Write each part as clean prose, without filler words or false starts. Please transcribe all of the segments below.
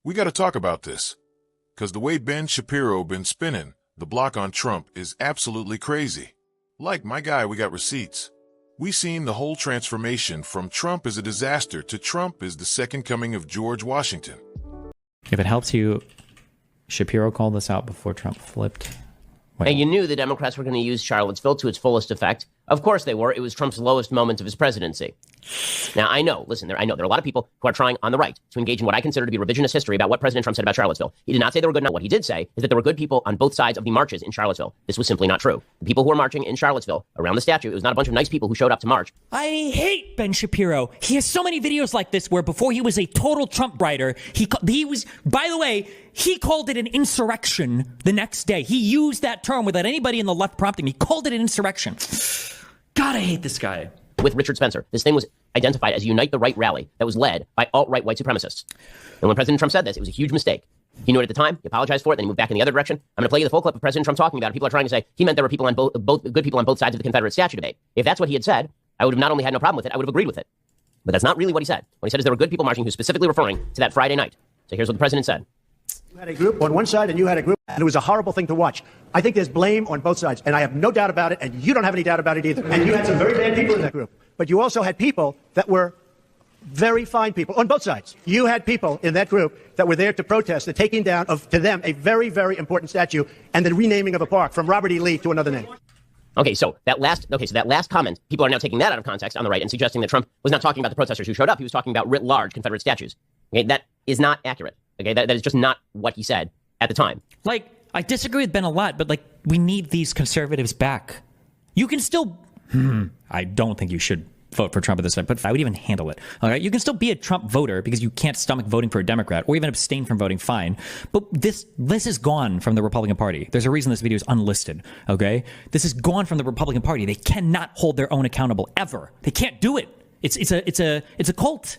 We got to talk about this. Because the way Ben Shapiro been spinning the block on Trump is absolutely crazy. Like my guy, we got receipts. We seen the whole transformation from Trump is a disaster to Trump is the second coming of George Washington. If it helps you, Shapiro called this out before Trump flipped. Wait. And you knew the Democrats were going to use Charlottesville to its fullest effect. Of course they were. It was Trump's lowest moment of his presidency. Now, I know there are a lot of people who are trying on the right to engage in what I consider to be revisionist history about what President Trump said about Charlottesville. He did not say they were good. Now, what he did say is that there were good people on both sides of the marches in Charlottesville. This was simply not true. The people who were marching in Charlottesville around the statue, it was not a bunch of nice people who showed up to march. I hate Ben Shapiro. He has so many videos like this where before he was a total Trump writer, he was, by the way, he called it an insurrection the next day. He used that term without anybody in the left prompting him. He called it an insurrection. God, I hate this guy. With Richard Spencer, this thing was identified as a Unite the Right rally that was led by alt-right white supremacists. And when President Trump said this, it was a huge mistake. He knew it at the time. He apologized for it. Then he moved back in the other direction. I'm going to play you the full clip of President Trump talking about it. People are trying to say he meant there were people on both good people on both sides of the Confederate statue debate. If that's what he had said, I would have not only had no problem with it, I would have agreed with it. But that's not really what he said. What he said is there were good people marching, who specifically referring to that Friday night. So here's what the president said. You had a group on one side and you had a group, and it was a horrible thing to watch. I think there's blame on both sides, and I have no doubt about it, and you don't have any doubt about it either. And you had some very bad people in that group. But you also had people that were very fine people on both sides. You had people in that group that were there to protest the taking down of, to them, a very, very important statue and the renaming of a park from Robert E. Lee to another name. Okay, so that last comment, people are now taking that out of context on the right and suggesting that Trump was not talking about the protesters who showed up. He was talking about writ large Confederate statues. Okay, that is not accurate. Okay, that is just not what he said at the time. Like, I disagree with Ben a lot, but like, we need these conservatives back. You can still, I don't think you should vote for Trump at this time, but I would even handle it. All right, you can still be a Trump voter because you can't stomach voting for a Democrat or even abstain from voting, fine. But this is gone from the Republican Party. There's a reason this video is unlisted, okay? This is gone from the Republican Party. They cannot hold their own accountable ever. They can't do it. It's a cult.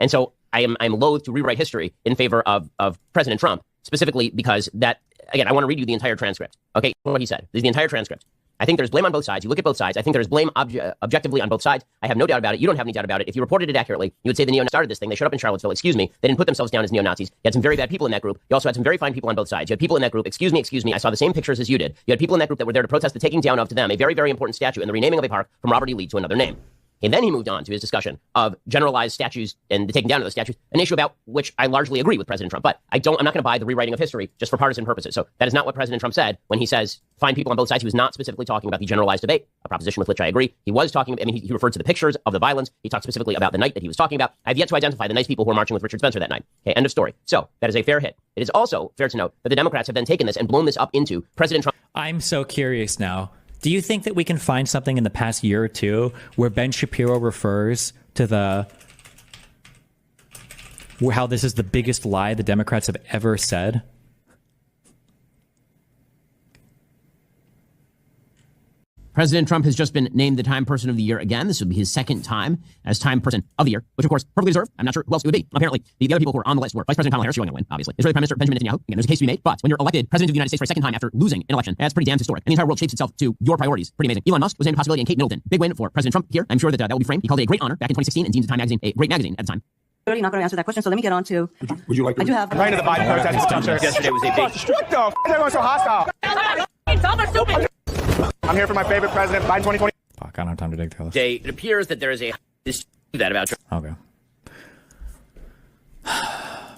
And so I'm loath to rewrite history in favor of President Trump, specifically because that, again, I want to read you the entire transcript. Okay, what he said. This is the entire transcript. I think there's blame on both sides. You look at both sides. I think there's blame objectively on both sides. I have no doubt about it. You don't have any doubt about it. If you reported it accurately, you would say the neo-Nazis started this thing. They showed up in Charlottesville. Excuse me. They didn't put themselves down as neo-Nazis. You had some very bad people in that group. You also had some very fine people on both sides. You had people in that group. Excuse me. I saw the same pictures as you did. You had people in that group that were there to protest the taking down of, to them, a very, very important statue and the renaming of a park from Robert E. Lee to another name. And then he moved on to his discussion of generalized statues and the taking down of those statues, an issue about which I largely agree with President Trump. But I'm not going to buy the rewriting of history just for partisan purposes. So that is not what President Trump said when he says find people on both sides. He was not specifically talking about the generalized debate, a proposition with which I agree. He was talking, he referred to the pictures of the violence. He talked specifically about the night that he was talking about. I've yet to identify the nice people who were marching with Richard Spencer that night. Okay, end of story. So that is a fair hit. It is also fair to note that the Democrats have then taken this and blown this up into President Trump. I'm so curious now. Do you think that we can find something in the past year or two where Ben Shapiro refers to how this is the biggest lie the Democrats have ever said? President Trump has just been named the Time Person of the Year again. This would be his second time as Time Person of the Year, which, of course, perfectly deserved. I'm not sure who else it would be. Apparently, the other people who are on the list were Vice President Kamala Harris, who are going to win, obviously. Israeli Prime Minister Benjamin Netanyahu. Again, there's a case to be made, but when you're elected President of the United States for a second time after losing an election, that's pretty damn historic. And the entire world shapes itself to your priorities. Pretty amazing. Elon Musk was named a possibility, and Kate Middleton. Big win for President Trump here. I'm sure that will be framed. He called it a great honor back in 2016 and deemed the Time magazine a great magazine at the time. Already not going to answer that question, so let me get on to. Would you like to? I do have. Right into the Biden protest. Yesterday was a big. What the f*** is everyone so hostile? I'm here for my favorite president, Biden 2020. Fuck, I don't have time to dig through this. It appears that there is that about Trump. Okay.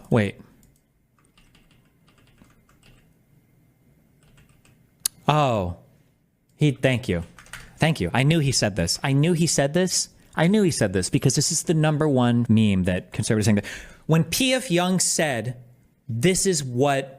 Wait. Oh. Thank you. I knew he said this because this is the number one meme that conservatives think. When P.F. Young said, this is what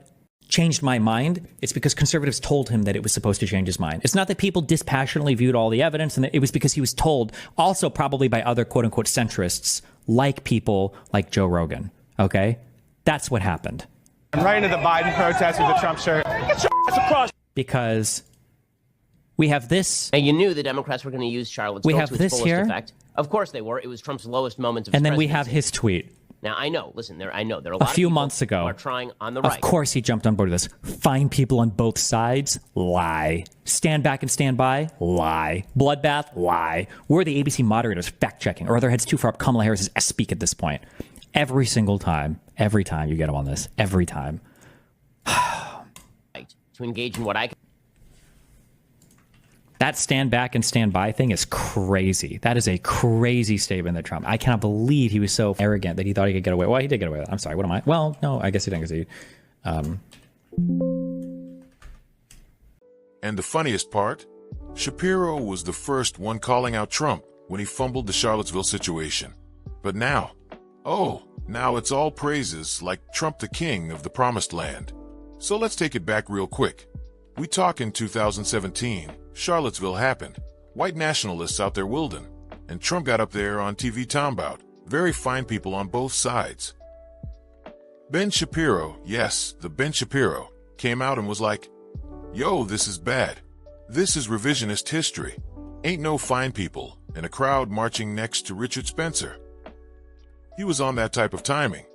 changed my mind, it's because conservatives told him that it was supposed to change his mind. It's not that people dispassionately viewed all the evidence, and it was because he was told, also probably by other quote-unquote centrists, like people like Joe Rogan. Okay? That's what happened. I'm right into the Biden protest with the Trump shirt. Get your ass across. Because we have this. And you knew the Democrats were going to use Charlottesville to its fullest effect. Of course they were. It was Trump's lowest moment of his presidency. And then we have his tweet. Now, I know, there are a lot a few months ago, who are trying on the right. Of course he jumped on board with this. Find people on both sides? Lie. Stand back and stand by? Lie. Bloodbath? Lie. We're the ABC moderators fact-checking, or other heads too far up Kamala Harris's S-speak at this point. Every single time. Every time you get him on this. Every time. To engage in what I... That stand back and stand by thing is crazy. That is a crazy statement that Trump... I cannot believe he was so arrogant that he thought he could get away. Well, he did get away with it. I'm sorry. What am I? Well, no, I guess he didn't. And the funniest part? Shapiro was the first one calling out Trump when he fumbled the Charlottesville situation. But now, now it's all praises like Trump the king of the promised land. So let's take it back real quick. We talk in 2017, Charlottesville happened, white nationalists out there wielding, and Trump got up there on TV talking about very fine people on both sides. Ben Shapiro, yes, the Ben Shapiro, came out and was like, yo, this is bad. This is revisionist history. Ain't no fine people in a crowd marching next to Richard Spencer. He was on that type of timing.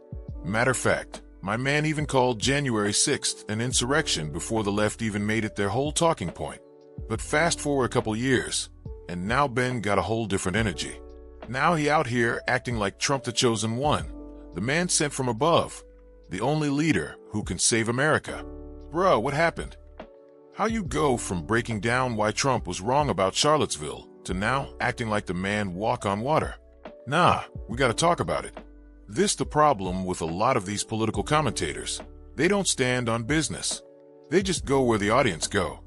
Matter of fact, my man even called January 6th an insurrection before the left even made it their whole talking point. But fast forward a couple years, and now Ben got a whole different energy. Now he out here acting like Trump the chosen one, the man sent from above, the only leader who can save America. Bruh, what happened? How you go from breaking down why Trump was wrong about Charlottesville to now acting like the man walk on water? Nah, we gotta talk about it. This the problem with a lot of these political commentators. They don't stand on business. They just go where the audience go.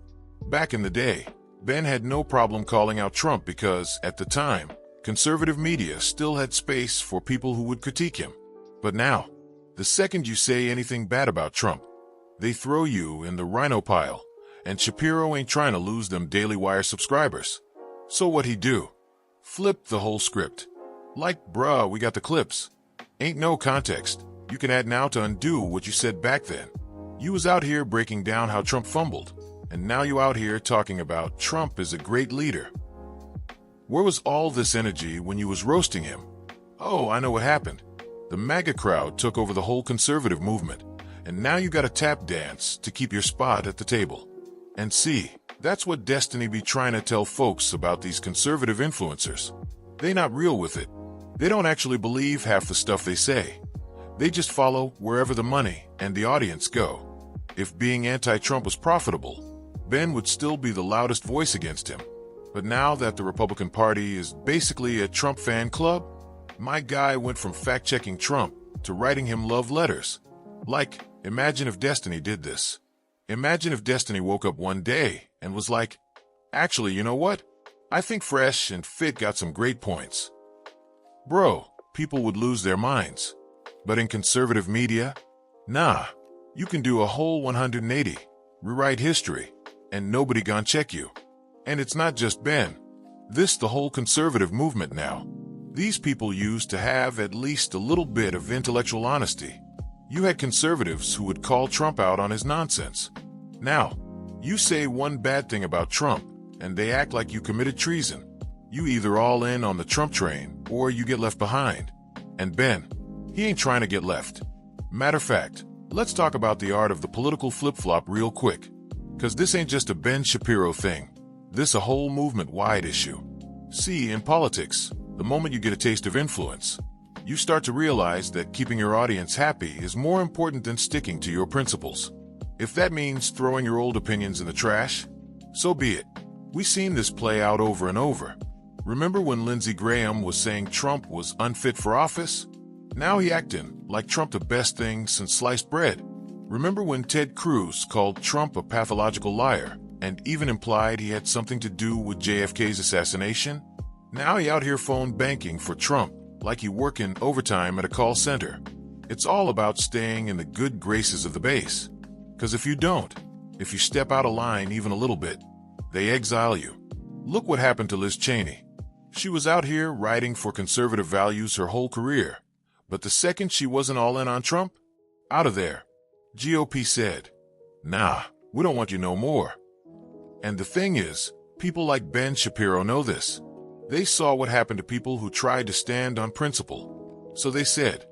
Back in the day, Ben had no problem calling out Trump because, at the time, conservative media still had space for people who would critique him. But now, the second you say anything bad about Trump, they throw you in the rhino pile, and Shapiro ain't trying to lose them Daily Wire subscribers. So what'd he do? Flip the whole script. Like, bruh, we got the clips. Ain't no context you can add now to undo what you said back then. You was out here breaking down how Trump fumbled, and now you out here talking about Trump is a great leader. Where was all this energy when you was roasting him? Oh, I know what happened. The MAGA crowd took over the whole conservative movement, and now you got a tap dance to keep your spot at the table. And see, that's what Destiny be trying to tell folks about these conservative influencers. They not real with it. They don't actually believe half the stuff they say. They just follow wherever the money and the audience go. If being anti-Trump was profitable, Ben would still be the loudest voice against him. But now that the Republican Party is basically a Trump fan club, my guy went from fact-checking Trump to writing him love letters. Like, imagine if Destiny did this. Imagine if Destiny woke up one day and was like, actually, you know what? I think Fresh and Fit got some great points. Bro, people would lose their minds. But in conservative media, nah, you can do a whole 180, rewrite history, and nobody gonna check you. And it's not just Ben. This the whole conservative movement now. These people used to have at least a little bit of intellectual honesty. You had conservatives who would call Trump out on his nonsense. Now, you say one bad thing about Trump, and they act like you committed treason. You either all in on the Trump train, or you get left behind. And Ben, he ain't trying to get left. Matter of fact, let's talk about the art of the political flip-flop real quick. Cause this ain't just a Ben Shapiro thing. This a whole movement-wide issue. See, in politics, the moment you get a taste of influence, you start to realize that keeping your audience happy is more important than sticking to your principles. If that means throwing your old opinions in the trash, so be it. We've seen this play out over and over. Remember when Lindsey Graham was saying Trump was unfit for office? Now he acting like Trump the best thing since sliced bread. Remember when Ted Cruz called Trump a pathological liar and even implied he had something to do with JFK's assassination? Now he out here phone banking for Trump like he working overtime at a call center. It's all about staying in the good graces of the base. Because if you don't, if you step out of line even a little bit, they exile you. Look what happened to Liz Cheney. She was out here writing for conservative values her whole career. But the second she wasn't all in on Trump, out of there. GOP said, nah, we don't want you no more. And the thing is, people like Ben Shapiro know this. They saw what happened to people who tried to stand on principle. So they said,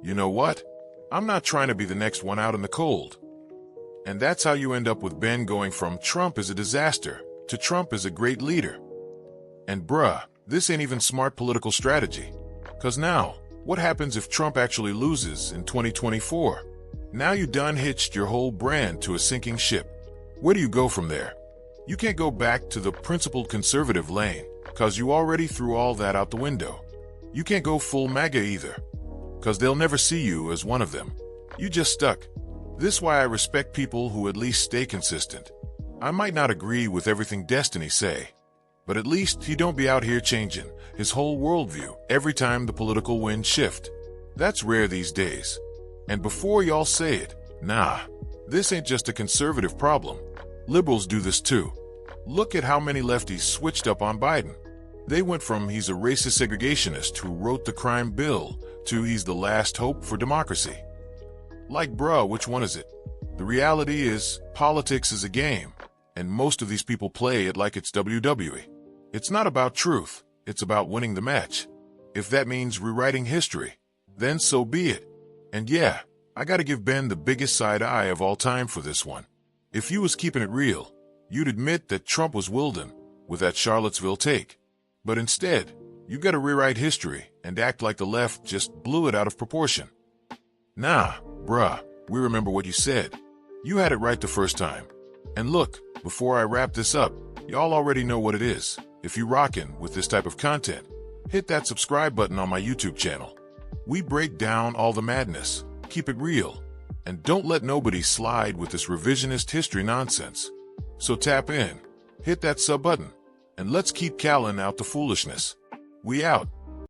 you know what? I'm not trying to be the next one out in the cold. And that's how you end up with Ben going from Trump is a disaster to Trump is a great leader. And bruh, this ain't even smart political strategy. Cause now, What happens if Trump actually loses in 2024? Now you done hitched your whole brand to a sinking ship. Where do you go from there? You can't go back to the principled conservative lane, cause you already threw all that out the window. You can't go full MAGA either, cause they'll never see you as one of them. You just stuck. This is why I respect people who at least stay consistent. I might not agree with everything Destiny say, but at least he don't be out here changing his whole worldview every time the political winds shift. That's rare these days. And before y'all say it, nah, this ain't just a conservative problem. Liberals do this too. Look at how many lefties switched up on Biden. They went from he's a racist segregationist who wrote the crime bill to he's the last hope for democracy. Like, bruh, which one is it? The reality is, politics is a game, and most of these people play it like it's WWE. It's not about truth, it's about winning the match. If that means rewriting history, then so be it. And yeah, I gotta give Ben the biggest side eye of all time for this one. If you was keeping it real, you'd admit that Trump was Wilden with that Charlottesville take. But instead, you gotta rewrite history and act like the left just blew it out of proportion. Nah, bruh, we remember what you said. You had it right the first time. And look, before I wrap this up, y'all already know what it is. If you rockin' with this type of content, hit that subscribe button on my YouTube channel. We break down all the madness, keep it real, and don't let nobody slide with this revisionist history nonsense. So tap in, hit that sub button, and let's keep calling out the foolishness. We out.